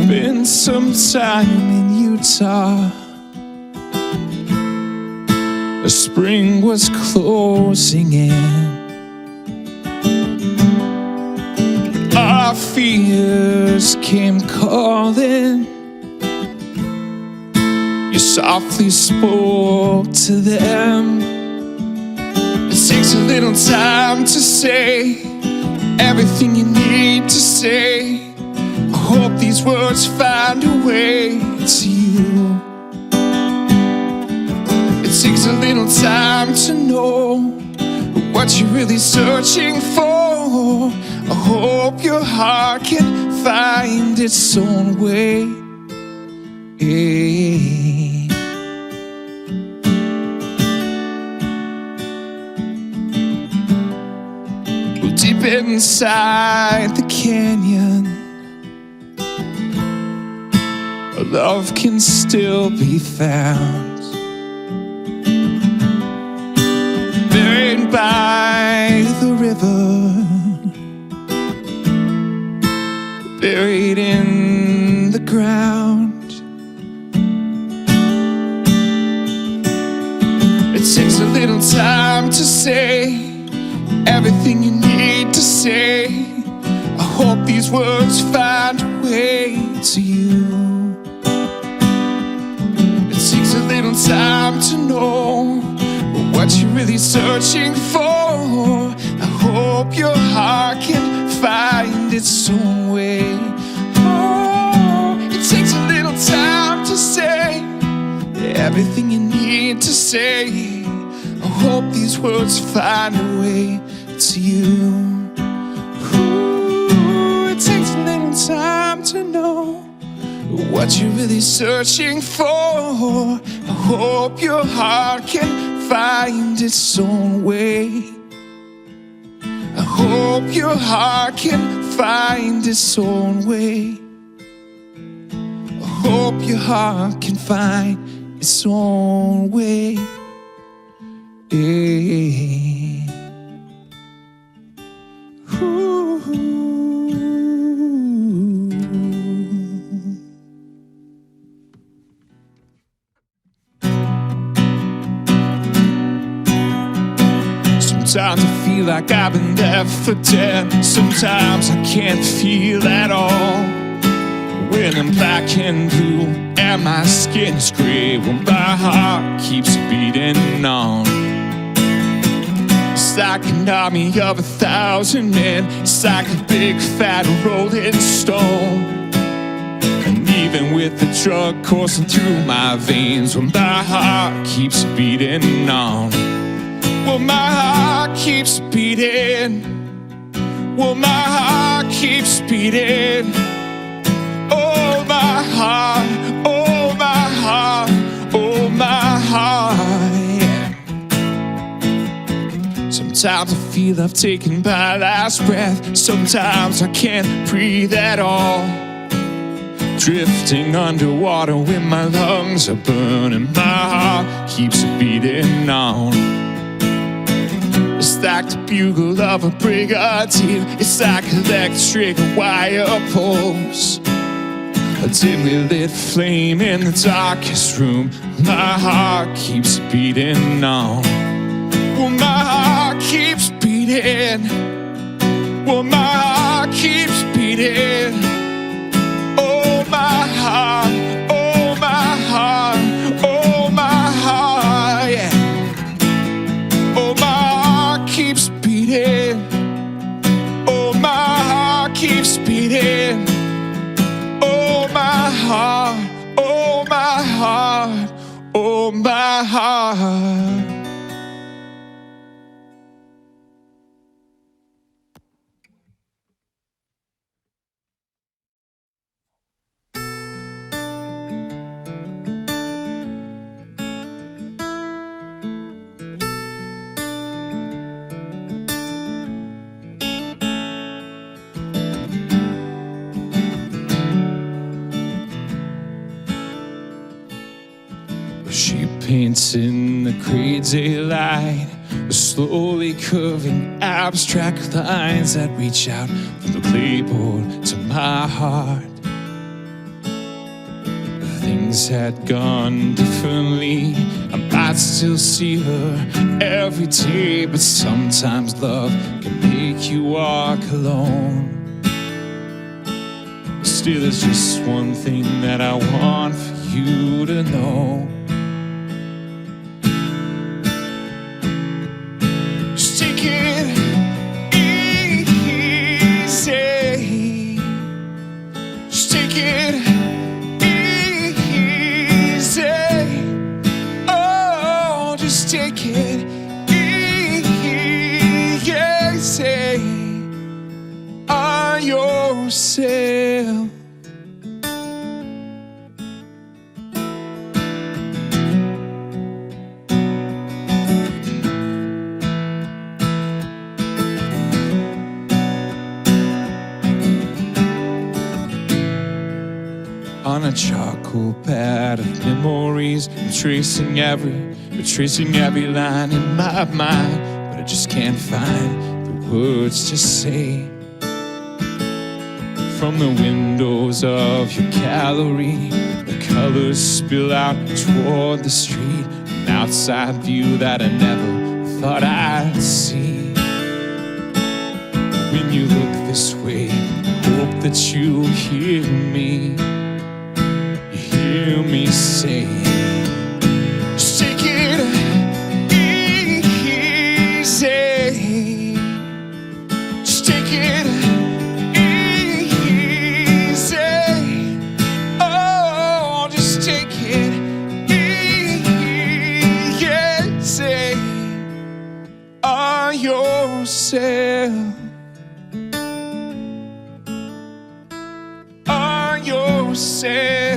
Spent some time in Utah. The spring was closing in. Our fears came calling. You softly spoke to them. It takes a little time to say everything you need to say. I hope these words find a way to you. It takes a little time to know what you're really searching for. I hope your heart can find its own way. Well, deep inside the canyon, love can still be found, buried by the river, buried in the ground. It takes a little time to say everything you need to say. I hope these words find a way to you. It takes a little time to know what you're really searching for. I hope your heart can find its own way. Oh, it takes a little time to say everything you need to say. I hope these words find a way to you. Ooh, it takes a little time to know what you're really searching for. I hope your heart can find its own way. I hope your heart can find its own way. I hope your heart can find its own way. Sometimes I feel like I've been left for dead. Sometimes I can't feel at all. When I'm black and blue and my skin is gray, when my heart keeps beating on. It's like an army of 1,000 men. It's like a big fat rolling stone. And even with the drug coursing through my veins, when my heart keeps beating on. Well, my heart keeps beating. Well, my heart keeps beating. Oh, my heart, oh, my heart, oh, my heart, yeah. Sometimes I feel I've taken my last breath. Sometimes I can't breathe at all. Drifting underwater when my lungs are burning. My heart keeps beating on. It's like the bugle of a brigadier. It's like electric wire pulls. A dimly lit flame in the darkest room. My heart keeps beating on. Well, my heart keeps beating. Well, my heart keeps beating. Oh, my heart, oh, my heart, oh, my heart, yeah. Oh, my heart keeps beating. Oh, my heart keeps beating. Oh, my heart, oh, my heart, oh, my heart. She paints in the crazy light, slowly curving abstract lines that reach out from the playboard to my heart. things had gone differently, I might still see her every day. But sometimes love can make you walk alone. Still, there's just one thing that I want for you to know. Just take it easy. Just take it easy. Oh, just take it easy on yourself. On a charcoal pad of memories, I'm tracing every line in my mind, but I just can't find the words to say. From the windows of your gallery, the colors spill out toward the street, an outside view that I never thought I'd see. When you look this way, I hope that you hear me. Hear me say, just take it easy. Just take it easy. Oh, just take it easy on yourself. On yourself.